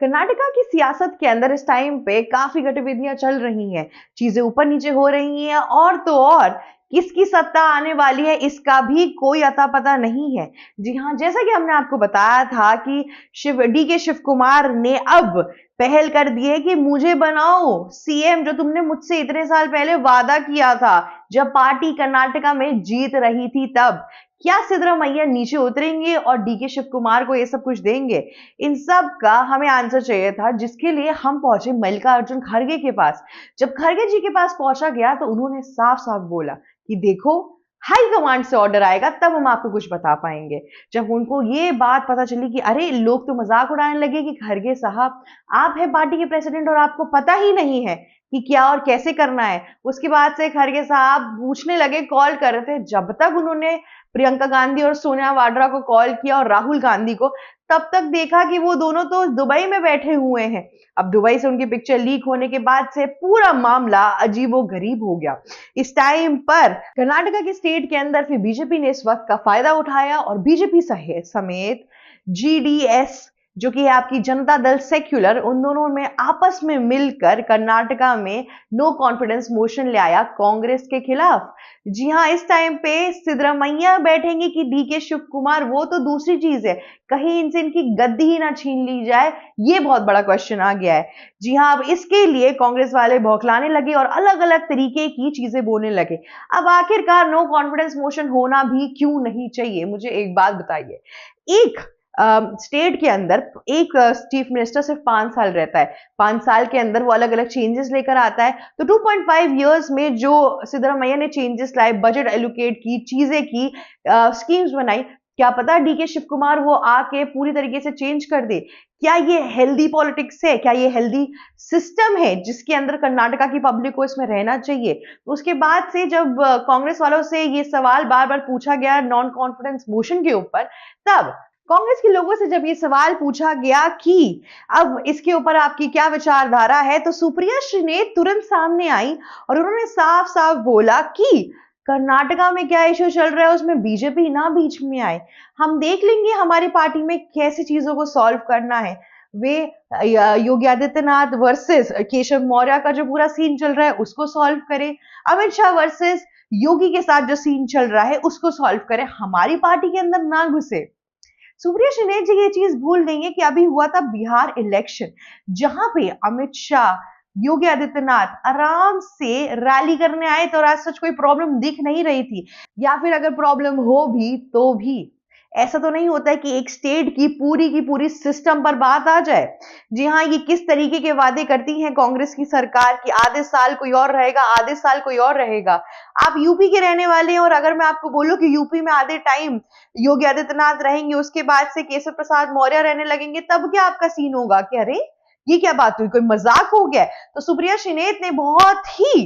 कर्नाटका की सियासत के अंदर इस टाइम पे काफी गतिविधियां चल रही हैं, चीजें ऊपर नीचे हो रही हैं और तो और किसकी सत्ता आने वाली है इसका भी कोई अता पता नहीं है। जी हाँ, जैसा कि हमने आपको बताया था कि शिव कुमार ने अब पहल कर दी है कि मुझे बनाओ सीएम, जो तुमने मुझसे इतने साल पहले वादा किया था जब पार्टी कर्नाटका में जीत रही थी तब। क्या सिद्धरामैया नीचे उतरेंगे और डीके शिव कुमार को ये सब कुछ देंगे? इन सब का हमें आंसर चाहिए था, जिसके लिए हम पहुंचे मल्लिकार्जुन खड़गे के पास। जब खड़गे जी के पास पहुंचा गया तो उन्होंने साफ साफ बोला कि देखो, हाई कमांड से ऑर्डर आएगा तब हम आपको कुछ बता पाएंगे। जब उनको ये बात पता चली कि अरे लोग तो मजाक उड़ाने लगे कि खड़गे साहब आप है पार्टी के प्रेसिडेंट और आपको पता ही नहीं है कि क्या और कैसे करना है, उसके बाद से खड़गे साहब पूछने लगे, कॉल कर रहे थे। जब तक उन्होंने प्रियंका गांधी और सोनिया वाड्रा को कॉल किया और राहुल गांधी को, तब तक देखा कि वो दोनों तो दुबई में बैठे हुए हैं। अब दुबई से उनकी पिक्चर लीक होने के बाद से पूरा मामला अजीबोगरीब हो गया। इस टाइम पर कर्नाटका के स्टेट के अंदर फिर बीजेपी ने इस वक्त का फायदा उठाया और बीजेपी समेत जीडीएस, जो कि है आपकी जनता दल सेक्युलर, उन दोनों में आपस में मिलकर कर्नाटका में नो कॉन्फिडेंस मोशन ले आया कांग्रेस के खिलाफ। जी हां, इस टाइम पे सिद्धरामैया बैठेंगे कि डीके शिव कुमार, वो तो दूसरी चीज है, कहीं इनसे इनकी गद्दी ही ना छीन ली जाए, ये बहुत बड़ा क्वेश्चन आ गया है। जी हां, अब इसके लिए कांग्रेस वाले बौखलाने लगे और अलग अलग तरीके की चीजें बोलने लगे। अब आखिरकार नो कॉन्फिडेंस मोशन होना भी क्यों नहीं चाहिए? मुझे एक बात बताइए, एक स्टेट के अंदर एक चीफ मिनिस्टर सिर्फ 5 साल रहता है, 5 साल के अंदर वो अलग अलग चेंजेस लेकर आता है। तो 2.5 इयर्स में जो सिद्धरामैया ने चेंजेस लाए, बजट एलोकेट की, चीजें की, स्कीम्स बनाई, क्या पता डीके शिव कुमार वो आके पूरी तरीके से चेंज कर दे। क्या ये हेल्दी पॉलिटिक्स है? क्या ये हेल्दी सिस्टम है जिसके अंदर कर्नाटका की पब्लिक को इसमें रहना चाहिए? उसके बाद से जब कांग्रेस वालों से ये सवाल बार बार पूछा गया नॉन कॉन्फिडेंस मोशन के ऊपर, तब कांग्रेस के लोगों से जब ये सवाल पूछा गया कि अब इसके ऊपर आपकी क्या विचारधारा है, तो सुप्रिया श्रीनेत तुरंत सामने आई और उन्होंने साफ साफ बोला कि कर्नाटका में क्या इश्यू चल रहा है उसमें बीजेपी ना बीच में आए, हम देख लेंगे हमारी पार्टी में कैसे चीजों को सॉल्व करना है। वे योगी आदित्यनाथ वर्सेस केशव मौर्य का जो पूरा सीन चल रहा है उसको सॉल्व करें, अमित शाह वर्सेस योगी के साथ जो सीन चल रहा है उसको सॉल्व करें, हमारी पार्टी के अंदर ना घुसे। सुप्रिया श्रीनेत जी ये चीज भूल गई है कि अभी हुआ था बिहार इलेक्शन, जहां पे अमित शाह, योगी आदित्यनाथ आराम से रैली करने आए तो आज सच कोई प्रॉब्लम दिख नहीं रही थी, या फिर अगर प्रॉब्लम हो भी तो भी ऐसा तो नहीं होता है कि एक स्टेट की पूरी सिस्टम पर बात आ जाए। जी हाँ, ये किस तरीके के वादे करती है कांग्रेस की सरकार कि आधे साल कोई और रहेगा, आधे साल कोई और रहेगा। आप यूपी के रहने वाले हैं और अगर मैं आपको बोलूं कि यूपी में आधे टाइम योगी आदित्यनाथ रहेंगे, उसके बाद से केशव प्रसाद मौर्य रहने लगेंगे, तब क्या आपका सीन होगा कि अरे ये क्या बात हुई, कोई मजाक हो गया? तो सुप्रिया श्रीनेत ने बहुत ही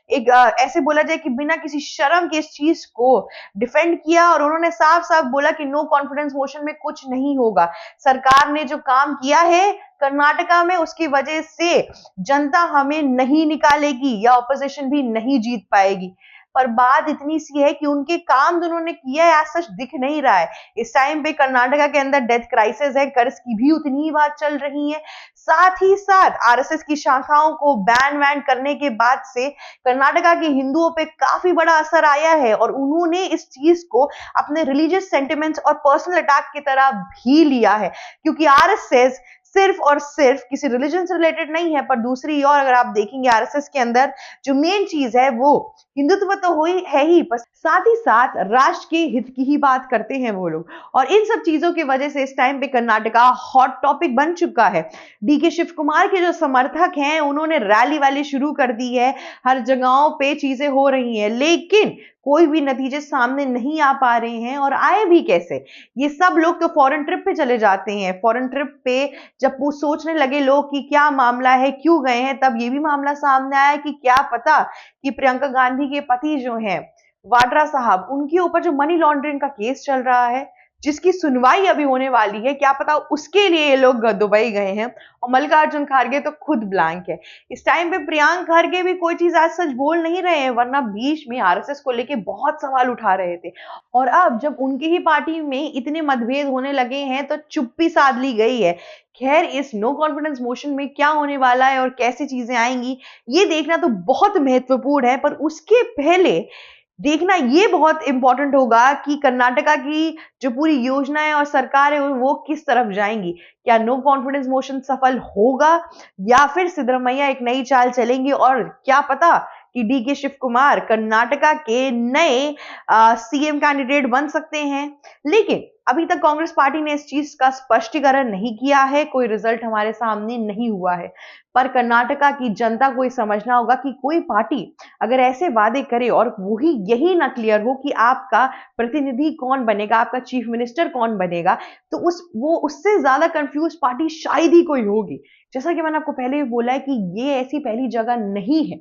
ऐसे बोला जाए कि बिना किसी शर्म के इस चीज को डिफेंड किया और उन्होंने साफ साफ बोला कि नो कॉन्फिडेंस मोशन में कुछ नहीं होगा। सरकार ने जो काम किया है कर्नाटका में उसकी वजह से जनता हमें नहीं निकालेगी या ऑपोजिशन भी नहीं जीत पाएगी। पर बात इतनी सी है कि उनके काम जो उन्होंने किया है आज सच दिख नहीं रहा है। इस टाइम पे कर्नाटका के अंदर डेथ क्राइसिस है, कर्ज की भी उतनी ही बात चल रही है। साथ ही साथ आरएसएस की शाखाओं को बैन वैन करने के बाद से कर्नाटका के हिंदुओं पे काफी बड़ा असर आया है और उन्होंने इस चीज को अपने रिलीजियस सेंटिमेंट्स और पर्सनल अटैक की तरह भी लिया है, क्योंकि आरएसएस सिर्फ और सिर्फ किसी रिलीजन से रिलेटेड नहीं है, पर दूसरी ओर अगर आप देखेंगे आरएसएस के अंदर जो मेन चीज है वो हिंदुत्व तो हो ही है ही, पर साथ ही साथ राष्ट्र के हित की ही बात करते हैं वो लोग। और इन सब चीजों की वजह से इस टाइम पे कर्नाटका हॉट टॉपिक बन चुका है। डीके शिव कुमार के जो समर्थक हैं उन्होंने रैली वैली शुरू कर दी है, हर जगहों पे चीजें हो रही हैं, लेकिन कोई भी नतीजे सामने नहीं आ पा रहे हैं। और आए भी कैसे? ये सब लोग तो फॉरेन ट्रिप पे चले जाते हैं। फॉरेन ट्रिप पे जब वो सोचने लगे लोग कि क्या मामला है, क्यों गए हैं, तब ये भी मामला सामने आया कि क्या पता कि प्रियंका गांधी के पति जो हैं वाड्रा साहब, उनके ऊपर जो मनी लॉन्ड्रिंग का केस चल रहा है, जिसकी सुनवाई अभी होने वाली है, क्या पता उसके लिए ये लोग दुबई गए हैं। और मल्लिकार्जुन खड़गे तो खुद ब्लैंक है। इस टाइम पे प्रियांक खड़गे भी कोई चीज आज सच बोल नहीं रहे हैं, वरना बीच में आरएसएस को लेके बहुत सवाल उठा रहे थे। और अब जब उनकी ही पार्टी में इतने मतभेद होने लगे हैं तो चुप्पी साध ली गई है। खैर, इस नो कॉन्फिडेंस मोशन में क्या होने वाला है और कैसी चीजें आएंगी, ये देखना तो बहुत महत्वपूर्ण है। पर उसके पहले देखना ये बहुत इंपॉर्टेंट होगा कि कर्नाटका की जो पूरी योजनाएं और सरकार है वो किस तरफ जाएंगी। क्या नो कॉन्फिडेंस मोशन सफल होगा या फिर सिद्धरमैया एक नई चाल चलेंगे, और क्या पता कि डीके शिव कुमार कर्नाटका के नए सीएम कैंडिडेट बन सकते हैं। लेकिन अभी तक कांग्रेस पार्टी ने इस चीज का स्पष्टीकरण नहीं किया है, कोई रिजल्ट हमारे सामने नहीं हुआ है। पर कर्नाटका की जनता को ये समझना होगा कि कोई पार्टी अगर ऐसे वादे करे और वही यही ना क्लियर हो कि आपका प्रतिनिधि कौन बनेगा, आपका चीफ मिनिस्टर कौन बनेगा, तो वो उससे ज्यादा कंफ्यूज पार्टी शायद ही कोई होगी। जैसा कि मैंने आपको पहले भी बोला है कि ये ऐसी पहली जगह नहीं है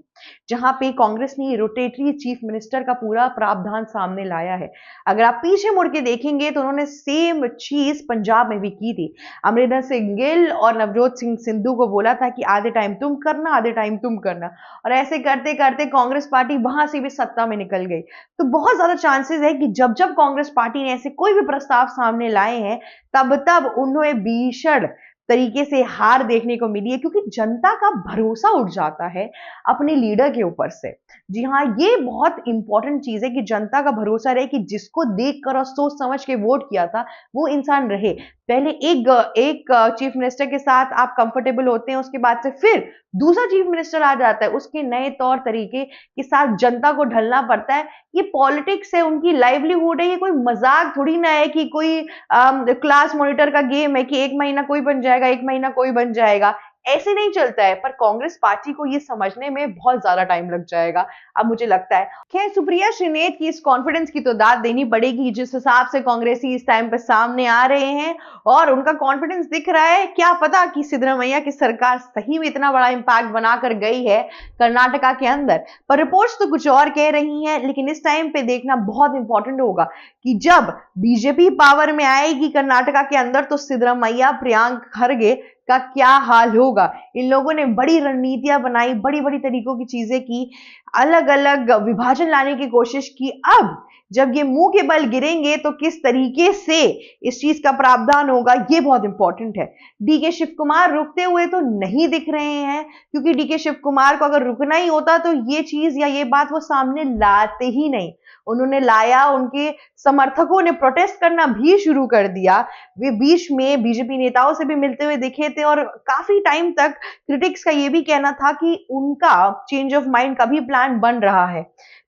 जहां पे कांग्रेस ने रोटेटरी चीफ मिनिस्टर का पूरा प्रावधान सामने लाया है। अगर आप पीछे मुड़ के देखेंगे तो उन्होंने सेम चीज पंजाब में भी की थी। अमरिंदर सिंह गिल और नवजोत सिंह सिद्धू को बोला था कि आधे टाइम तुम करना, आधे टाइम तुम करना, और ऐसे करते करते कांग्रेस पार्टी वहां से भी सत्ता में निकल गई। तो बहुत ज्यादा चांसेस है कि जब जब कांग्रेस पार्टी ने ऐसे कोई भी प्रस्ताव सामने लाए हैं, तब तब उन्हें भीषण तरीके से हार देखने को मिली है, क्योंकि जनता का भरोसा उठ जाता है अपने लीडर के ऊपर से। जी हाँ, ये बहुत इंपॉर्टेंट चीज है कि जनता का भरोसा रहे कि जिसको देखकर और सोच समझ के वोट किया था वो इंसान रहे। पहले एक चीफ मिनिस्टर के साथ आप कंफर्टेबल होते हैं, उसके बाद से फिर दूसरा चीफ मिनिस्टर आ जाता है, उसके नए तौर तरीके के साथ जनता को ढलना पड़ता है। ये पॉलिटिक्स है, उनकी लाइवलीहुड है, ये कोई मजाक थोड़ी ना है कि कोई क्लास मॉनिटर का गेम है कि एक महीना कोई बन जाएगा, एक महीना कोई बन जाएगा। ऐसे नहीं चलता है। पर कांग्रेस पार्टी को ये समझने में बहुत ज्यादा टाइम लग जाएगा, अब मुझे लगता है। खैर, सुप्रिया श्रीनेत की इस कॉन्फिडेंस की तो दाद देनी पड़ेगी, जिस हिसाब से कांग्रेसी इस टाइम पे सामने आ रहे हैं और उनका कॉन्फिडेंस दिख रहा है। क्या पता कि सिद्धरमैया की सरकार सही में इतना बड़ा इंपैक्ट बनाकर गई है कर्नाटका के अंदर। पर रिपोर्ट्स तो कुछ और कह रही हैं। लेकिन इस टाइम पे देखना बहुत इंपॉर्टेंट होगा कि जब बीजेपी पावर में आएगी कर्नाटका के अंदर, तो सिद्धरमैया, प्रियांक खड़गे का क्या हाल होगा। इन लोगों ने बड़ी रणनीतियां बनाई, बड़ी बड़ी तरीकों की चीजें की, अलग अलग विभाजन लाने की कोशिश की। अब जब ये मुंह के बल गिरेंगे तो किस तरीके से इस चीज का प्रावधान होगा, ये बहुत इंपॉर्टेंट है। डीके शिव कुमार रुकते हुए तो नहीं दिख रहे हैं, क्योंकि डीके शिव कुमार को अगर रुकना ही होता तो ये चीज या ये बात वो सामने लाते ही नहीं। उन्होंने लाया, उनके समर्थकों ने प्रोटेस्ट करना भी शुरू कर दिया। वे बीच में बीजेपी नेताओं से भी मिलते हुए दिखे थे और काफी टाइम तक क्रिटिक्स का यह भी कहना था कि उनका चेंज ऑफ माइंड का भी प्लान बन रहा है।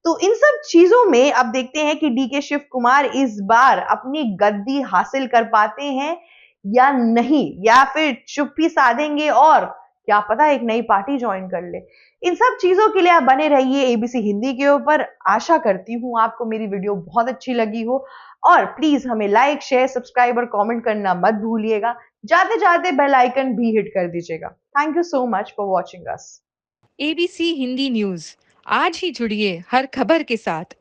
तो इन सब चीजों में अब देखते हैं कि डीके शिव कुमार इस बार अपनी गद्दी हासिल कर पाते हैं या नहीं, या फिर चुप्पी साधेंगे और क्या पता एक नई पार्टी ज्वाइन कर ले। इन सब चीजों के लिए आप बने रहिए एबीसी हिंदी के ऊपर। आशा करती हूँ आपको मेरी वीडियो बहुत अच्छी लगी हो, और प्लीज हमें लाइक, शेयर, सब्सक्राइब और कमेंट करना मत भूलिएगा। जाते जाते बेल आइकन भी हिट कर दीजिएगा। Thank you so much for watching us. ABC Hindi news, आज ही जुड़िए हर खबर के साथ।